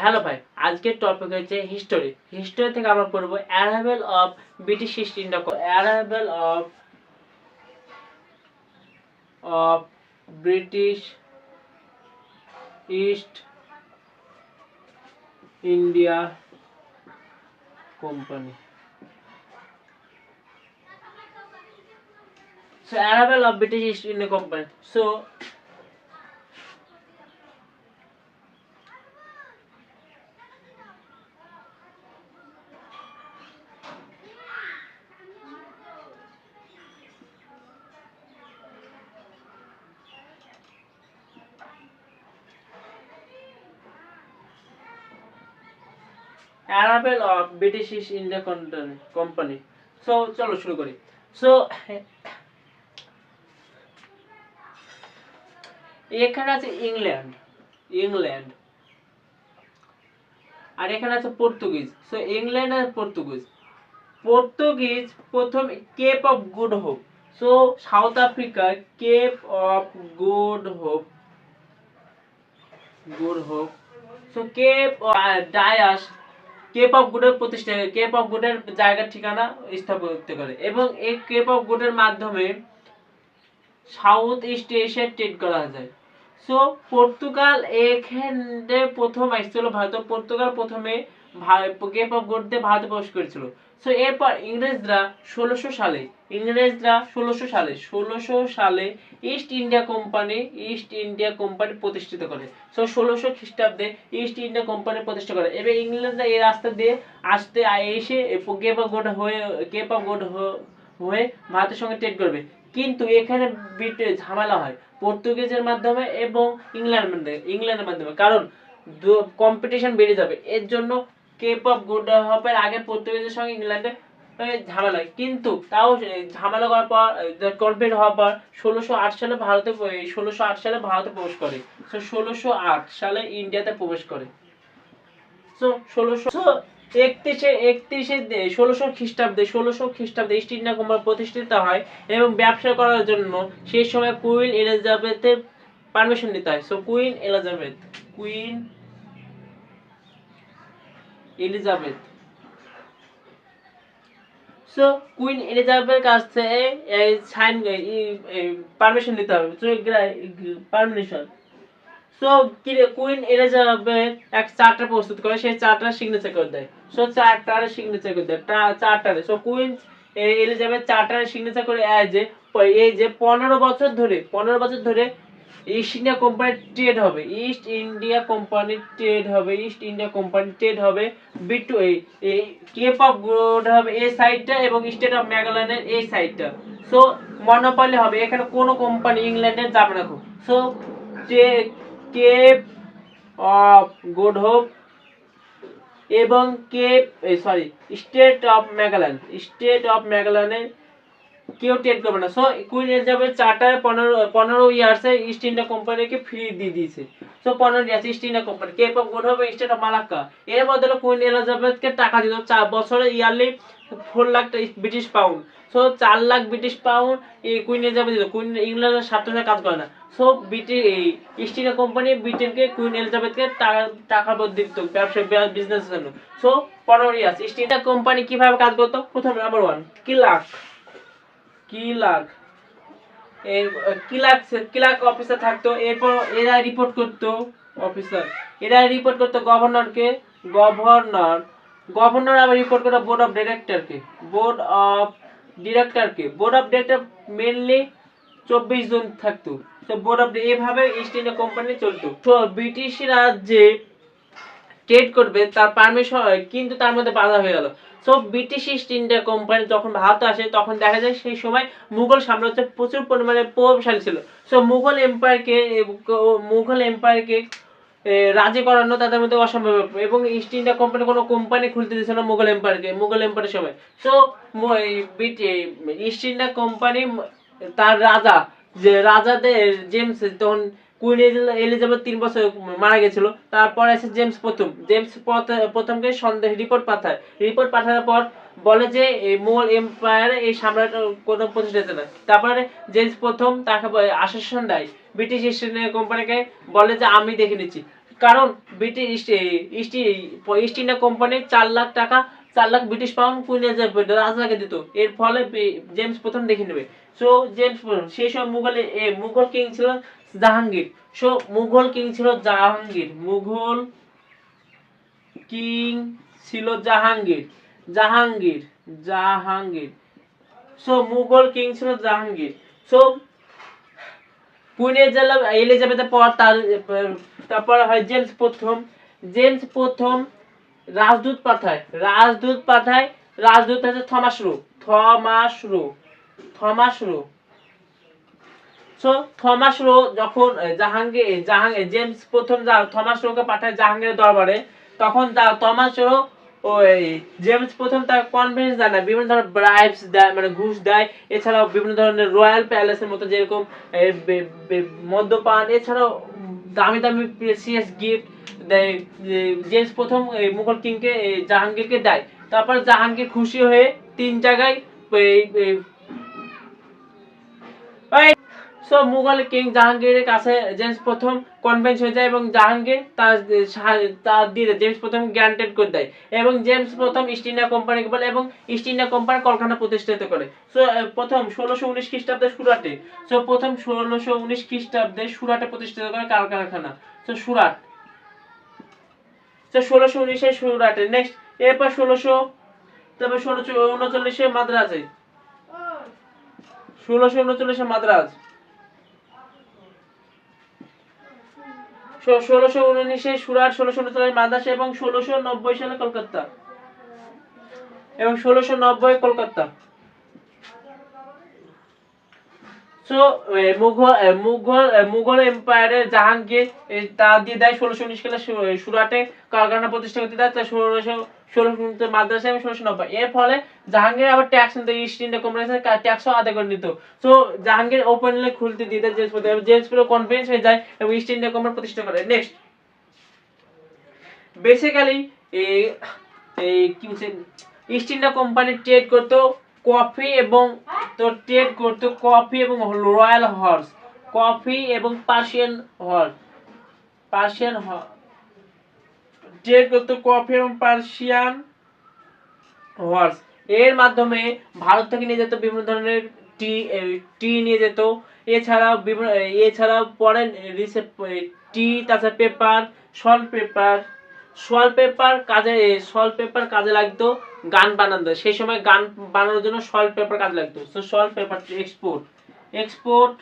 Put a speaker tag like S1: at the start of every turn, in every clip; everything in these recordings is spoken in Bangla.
S1: হ্যালো ভাই, আজকের টপিক হচ্ছে হিস্টোরি। হিস্টোরি থেকে আমরা পড়বো arrival of British east India arrival of British east India company. So arrival of British East India Company. So arrival of British East India Company. So চলো শুরু করি। So এখানে আছে ইংল্যান্ড আর এখানে আছে পর্তুগিজ। সো ইংল্যান্ড আর পর্তুগিজ প্রথম Cape of Good Hope. So South Africa Cape of Good Hope. So Cape Dias Cape of গুডের প্রতিষ্ঠা, কেপ অফ গুডের জায়গার ঠিকানা স্থাপিত করে এবং এই কেপ অফ গুডের মাধ্যমে সাউথ ইস্ট এশিয়ায় ট্রেড করা যায়। সো পর্তুগাল এখানে প্রথম আসছিল ভারত। পর্তুগাল প্রথমে কেপ অফ গুড দিয়ে ভারতে প্রবেশ করেছিল। সো এরপর ইংরেজরা 1600 সালে ইস্ট ইন্ডিয়া কোম্পানি প্রতিষ্ঠিত করে। সো 1600 খ্রিস্টাব্দে ইস্ট ইন্ডিয়া কোম্পানি প্রতিষ্ঠা করে এবং ইংরেজরা এই রাস্তা দিয়ে এসে কেপ অফ গুড হয়ে ভারতের সঙ্গে ট্রেড করবে। কিন্তু এখানে ঝামেলা হয় পর্তুগিজের মাধ্যমে এবং ইংল্যান্ডের মাধ্যমে, কারণ কম্পিটিশন বেড়ে যাবে। এর জন্য কেপ অফ গুড হোপের আগে পর্তুগিজের সঙ্গে ইংল্যান্ডে ঝামেলা হয়, কিন্তু তাও ঝামেলা করার পর কমপ্লিট হওয়ার পর 1608 সালে ভারতে প্রবেশ করে। সো 1608 সালে ইন্ডিয়াতে প্রবেশ করে। সো 1600 খ্রিস্টাব্দে ইস্ট ইন্ডিয়া কোম্পানি প্রতিষ্ঠিত হয় এবং ব্যবসা করার জন্য সেই সময় কুইন এলিজাবেথের পারমিশন নিতে হয়। সো কুইন এলিজাবেথের কাছ থেকে পারমিশন নিতে হবে। সো কুইন এলিজাবেথ এক চার্টার প্রস্তুত করে, সেই চার্টার সিগনেচার করে দেয়। সো কুইন এলিজাবেথ চার্টারে সিগনেচার করে এই যে 15 বছর ধরে ইস্ট ইন্ডিয়া কোম্পানি ট্রেড হবে কেপ অফ গুড হবে এই সাইডটা এবং স্টেট অফ ম্যাগেলানের এই সাইডটা। সো মনোপলি হবে, এখানে কোনো কোম্পানি ইংল্যান্ডের যাবে না। So Cape of Good Hope এবং স্টেট অফ ম্যাগেলানের কেউ ট্রেড করবে না। সো কুইন এলিজাবেথ চার্টার 15 ইয়ার্সে ইস্ট ইন্ডিয়া কোম্পানিকে ফ্রি দিয়ে দিয়েছে। So 15 years East India Company Cape of Good Hope state of Malacca. এর বদলে কুইন এলিজাবেথকে টাকা দিত 4 বছরে yearly 4 lakh British pound. So 4 lakh British pound এই কুইন এলিজাবেথ দিত। কুইন ইংল্যান্ডের স্বার্থে কাজ করে না। সো ইস্ট ইন্ডিয়া কোম্পানি ব্রিটেনকে কুইন এলিজাবেথকে টাকা দিত ব্যবসা বিজনেসের জন্য। So 15 years East India Company কিভাবে কাজ করতো? প্রথম নাম্বার 1 ক্লার্ক অফিসার থাকতো। এরপর এরা রিপোর্ট করতো গভর্নর আবার রিপোর্ট করতো বোর্ড অফ ডিরেক্টরকে মেইনলি 24 জন থাকতো। তো এভাবে ইস্ট ইন্ডিয়া কোম্পানি চলতো। তো ব্রিটিশরা যে ট্রেড করবে তার পারমিশন, কিন্তু তার মধ্যে বাধা হয়ে গেল। So British east India company যখন ভারতে আসে তখন দেখা যায় সেই সময় মুঘল সাম্রাজ্য প্রচুর পরিমাণে প্রভাবশালী ছিল। সো মুঘল এম্পায়ারকে রাজি করানো তাদের মধ্যে অসম্ভব এবং ইস্ট ইন্ডিয়া কোম্পানি কোনো কোম্পানি খুলতে দিয়েছিল না মুঘল এম্পায়ারের সময়। সো ইস্ট ইন্ডিয়া কোম্পানি তার রাজাদের জেমস, তখন কুইন এলিজাবেথ 3 বছর মারা গেছিল। তারপর আছে জেমস প্রথমকে সন্দেহ রিপোর্ট পাঠানোর পর বলে যে মুঘল এম্পায়ার এই সাম্রাজ্য কোনো প্রতিষ্ঠিত না। তারপরে জেমস প্রথম তাকে আশ্বাসন দেয় ব্রিটিশ ইস্ট ইন্ডিয়া কোম্পানিকে, বলে যে আমি দেখে নিচ্ছি। কারণ British east India company 4 lakh British pound queen Elizabeth রাজাকে দিত। এর ফলে জেমস প্রথম দেখে নেবে। সো জেমস প্রথম সেই সময় মুঘল কিং ছিল জাহাঙ্গীর। সো মুঘল কিং ছিল জাহাঙ্গীর। মুঘল কিং ছিল জাহাঙ্গীর। জাহাঙ্গীর জাহাঙ্গীর সো মুঘল কিং ছিল জাহাঙ্গীর। সো কুইন এলিজাবেথের পর তারপর হয় জেমস প্রথম। জেমস প্রথম রাজদূত পাঠায়। রাজদূত হচ্ছে Thomas rho. So Thomas rho যখন জেমস প্রথম থমাস রোকে পাঠায় জাহাঙ্গীরের দরবারে, তখন থমাস রো ওই জেমস প্রথম তার কনফিডেন্স দেয় না, বিভিন্ন ধরনের ব্রাইবস দেয়, মানে ঘুষ দেয়। এছাড়াও বিভিন্ন ধরনের রয়্যাল প্যালেসের মতো যেরকম মদ্যপান, এছাড়াও দামি দামি প্রেসিয়াস গিফট দেয় জেমস প্রথম মুঘল কিংকে জাহাঙ্গীরকে দেয়। তারপর জাহাঙ্গীর খুশি হয়ে 3 জায়গায় সো মুঘল কিং জাহাঙ্গীরের কাছে জেমস প্রথম কনভিন্স হয়ে যায় এবং জাহাঙ্গীর তার দিয়ে জেমস প্রথম গ্রান্টেড করে দেয় এবং জেমস প্রথম ইস্ট ইন্ডিয়া কোম্পানিকে বলে এবং ইস্ট ইন্ডিয়া কোম্পানি কলকাতা প্রতিষ্ঠিত করে। সো প্রথম 1619 খ্রিস্টাব্দে সুরাটে। সো প্রথম 1619 খ্রিস্টাব্দে সুরাটে প্রতিষ্ঠিত করে কারখানা। সো সুরাট। সো 1619 সুরাটে। নেক্সট এরপর 1639 মাদ্রাজে। 1639 মাদ্রাজ। 1619 সুরাট, 1639 মাদ্রাজ এবং 1690 সালে কলকাতা এবং 1690 কলকাতা। সো মুঘল এম্পায়ারের জাহাঙ্গীর তা দিয়ে দেয় 1619 সালে সুরাটে কারখানা প্রতিষ্ঠা করতে দেয়। 1616 মাদ্রাসা এবং 1690। এর ফলে জাহাঙ্গীর আবার ট্যাক্স নিত, ইস্ট ইন্ডিয়া কোম্পানি ট্যাক্সও আদায় করে নিত। সো জাহাঙ্গীর ওপেনলি খুলতে দিয়ে দেয় জেমস পুরো কনভিন্স হয়ে যায় এবং ইস্ট ইন্ডিয়া কোম্পানি প্রতিষ্ঠা করে। Next basically east India Company trade করতো কফি এবং রয়্যাল হর্স, কফি এবং পার্সিয়ান হর্স ট্রেড করতো কফি এবং পার্সিয়ান হর্স। এর মাধ্যমে ভারত থেকে নিয়ে যেত বিভিন্ন ধরনের টি নিয়ে যেত। এছাড়াও পরে টি, তাছাড়া পেপার, সল্ট পেপার কাজে লাগতো গান বানানো। সেই সময় গান বানানোর জন্য সল্ট পেপার কাজে লাগতো। So salt pepper export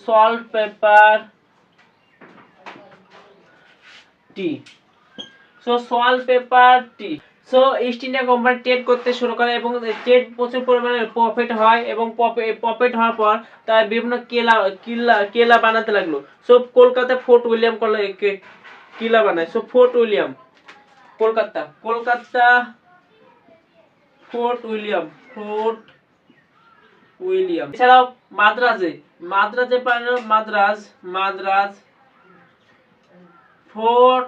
S1: salt pepper টি। সো সল্ট পেপার টি। So East India Company trade করতে শুরু করে এবং ট্রেড প্রচুর পরিমাণে প্রফিট হয় এবং প্রফিট হওয়ার পর তার বিভিন্ন কেলা বানাতে লাগলো। সো কলকাতা ফোর্ট উইলিয়াম কিলা বানায়। So fort William Kolkata fort William. এছাড়াও মাদ্রাজ ফোর্ট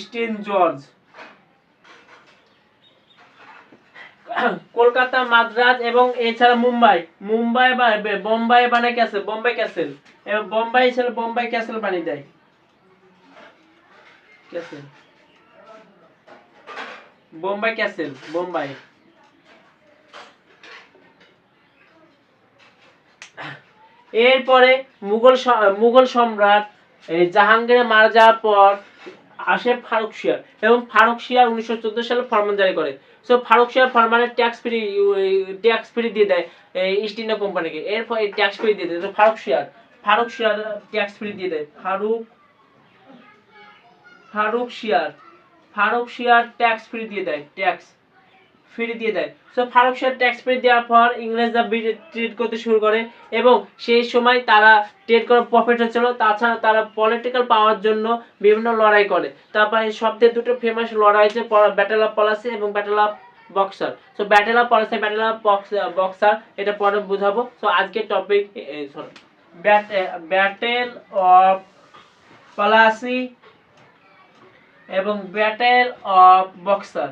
S1: স্টেন জর্জ। কলকাতা, মাদ্রাজ এবং এছাড়া বোম্বাই বানায় বোম্বাই ক্যাসেল এবং বোম্বাই ক্যাসেল বানিয়ে দেয়। বোম্বাই। এরপরে মুঘল সম্রাট জাহাঙ্গীর মারা যাওয়ার পর আসে ফারুক শিয়ার এবং ফারুক শিয়ার 1914 সালে ফরমান জারি করে। সো ফারুক শিয়ার ফরমানে ট্যাক্স ফ্রি দিয়ে দেয় ইস্ট ইন্ডিয়া কোম্পানিকে। এরপর ট্যাক্স ফ্রি দিয়ে দেয়। ফারুক শিয়ার ট্যাক্স ফ্রি দিয়ে দেয়। ফারুক শিয়ার ট্যাক্স ফ্রি দিয়ে দেয়। সো ফারুক শিয়ার ট্যাক্স ফ্রি দেওয়ার পর ইংরেজরা ট্রেড করতে শুরু করে এবং সেই সময় তারা ট্রেড করে প্রফিট হচ্ছিল। তাছাড়া তারা পলিটিক্যাল পাওয়ার জন্য বিভিন্ন লড়াই করে। তারপরে সবথেকে দুটো ফেমাস লড়াই হচ্ছে ব্যাটেল অফ পলাশি এবং battle of boxer. So battle of Palashi, battle of boxer এটা পরে বুঝাবো। সো আজকের টপিক ব্যাটেল অফ পলাশি এবং ব্যাটেল অফ বক্সার।